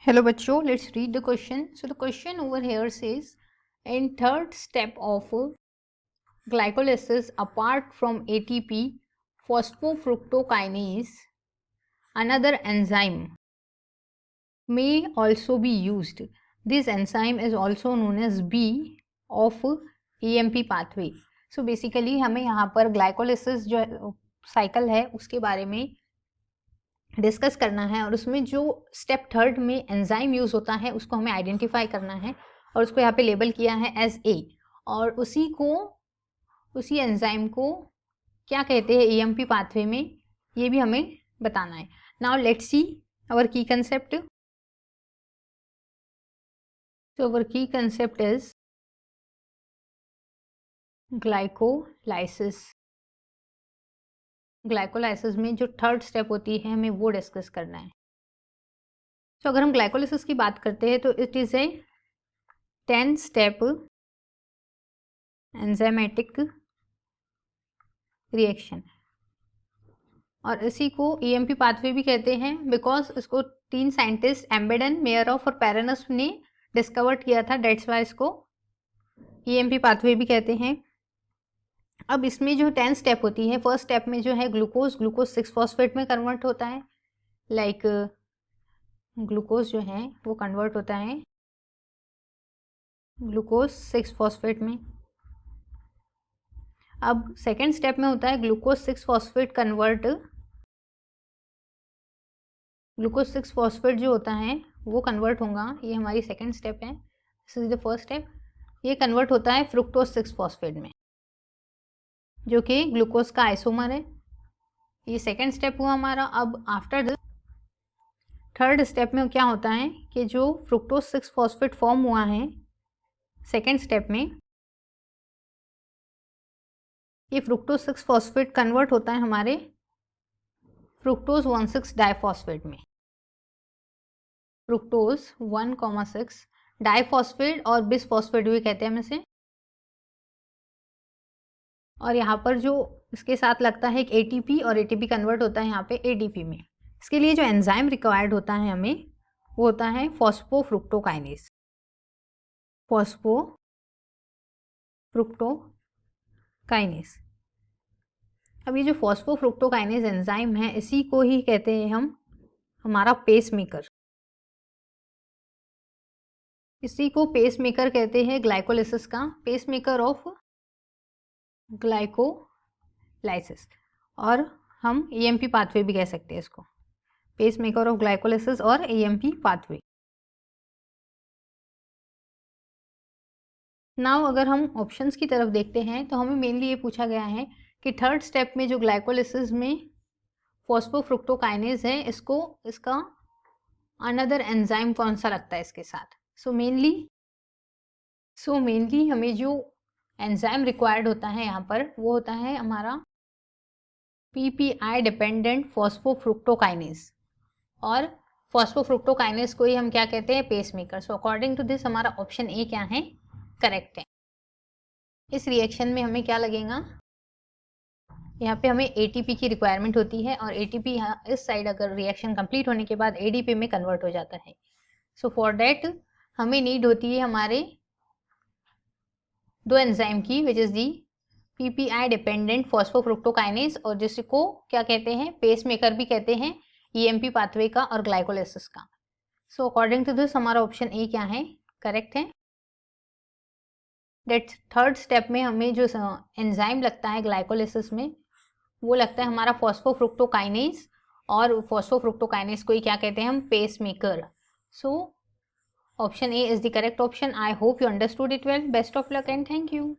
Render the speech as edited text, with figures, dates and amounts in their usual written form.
Hello बच्चों, let's read the question. So the question over here says, in third step of glycolysis, apart from ATP, phosphofructokinase, another enzyme may also be used. This enzyme is also known as B of EMP pathway. So basically हमें यहाँ पर glycolysis जो cycle है उसके बारे में discuss करना है और उसमें जो स्टेप थर्ड में एंजाइम यूज होता है उसको हमें आइडेंटिफाई करना है और उसको यहाँ पे लेबल किया है एज ए और उसी एंजाइम को क्या कहते हैं ईएमपी पाथवे में ये भी हमें बताना है. नाउ लेट्स सी आवर की कंसेप्ट. सो आवर की कंसेप्ट इज ग्लाइकोलाइसिस. ग्लाइकोलाइसिस में जो थर्ड स्टेप होती है हमें वो डिस्कस करना है. तो अगर हम ग्लाइकोलाइसिस की बात करते हैं तो it is a 10 step enzymatic reaction और इसी को ईएमपी पाथवे भी कहते हैं बिकॉज इसको 3 साइंटिस्ट एम्बेडन, मेयरऑफ और पैरानस ने डिस्कवर किया था. डेट्स वाई इसको ईएमपी पाथवे भी कहते हैं. अब इसमें जो 10 स्टेप होती है, फर्स्ट स्टेप में जो है ग्लूकोज 6 फॉस्फेट में कन्वर्ट होता है. लाइक ग्लूकोज जो है वो कन्वर्ट होता है ग्लूकोज 6 फॉस्फेट में. अब सेकेंड स्टेप में होता है glucose 6 phosphate convert. Glucose 6 phosphate जो होता है वो कन्वर्ट होगा, ये हमारी सेकेंड स्टेप है. This is the first step. ये कन्वर्ट होता है फ्रुक्टोज 6 फॉस्फेट में जो कि ग्लूकोज का आइसोमर है. ये सेकेंड स्टेप हुआ हमारा. अब आफ्टर द थर्ड स्टेप में क्या होता है कि जो फ्रुक्टोज 6 फॉस्फेट फॉर्म हुआ है सेकेंड स्टेप में, ये फ्रुक्टोज 6 फॉस्फेट कन्वर्ट होता है हमारे फ्रुक्टोज 1,6 डाइफॉस्फेट में. फ्रुक्टोज 1,6 डाइफॉस्फेट और बिसफॉस्फेट भी कहते हैं हम इसे. और यहाँ पर जो इसके साथ लगता है एक एटीपी और एटीपी कन्वर्ट होता है यहाँ पे एडीपी में. इसके लिए जो एंजाइम रिक्वायर्ड होता है हमें वो होता है फॉस्फोफ्रुक्टोकाइनेज. फॉस्फोफ्रुक्टोकाइनेज. अब ये जो फॉस्फोफ्रुक्टोकाइनेज एंजाइम है इसी को ही कहते हैं हम हमारा पेसमेकर. इसी को पेसमेकर कहते हैं ग्लाइकोलाइसिस का, पेसमेकर ऑफ ग्लाइकोलाइसिस. और हम ईएमपी पाथवे भी कह सकते हैं इसको, पेसमेकर ऑफ ग्लाइकोलाइसिस और ईएमपी पाथवे. नाउ अगर हम ऑप्शंस की तरफ देखते हैं तो हमें मेनली ये पूछा गया है कि थर्ड स्टेप में जो ग्लाइकोलाइसिस में फॉस्फोफ्रुक्टोकाइनेज है इसका अनदर एंजाइम कौन सा लगता है इसके साथ. सो मेनली हमें जो एंजाइम रिक्वायर्ड होता है यहाँ पर वो होता है हमारा पीपीआई डिपेंडेंट फॉस्फोफ्रुक्टोकाइनेज. और फॉस्फोफ्रुक्टोकाइनेज को ही हम क्या कहते हैं, pacemaker. So according to this हमारा ऑप्शन ए क्या है, करेक्ट है. इस रिएक्शन में हमें क्या लगेगा, यहाँ पे हमें एटीपी की रिक्वायरमेंट होती है और एटीपी यहाँ इस साइड अगर रिएक्शन कंप्लीट होने के बाद एडीपी में कन्वर्ट हो जाता है. सो फॉर दैट हमें नीड होती है हमारे दो एंजाइम की, which is the PPI dependent phosphofructokinase और जिसको क्या कहते हैं, पेसमेकर भी कहते हैं, ईएमपी पाथवे का और ग्लाइकोलाइसिस का. सो अकॉर्डिंग टू दिस हमारा ऑप्शन ए क्या है, करेक्ट है. दैट थर्ड स्टेप में हमें जो एंजाइम लगता है ग्लाइकोलाइसिस में वो लगता है हमारा फॉस्फोफ्रुक्टोकाइनेज और फॉस्फोफ्रुक्टोकाइनेज को ही क्या कहते हैं हम, pacemaker. So option A is the correct option. I hope you understood it well. Best of luck and thank you.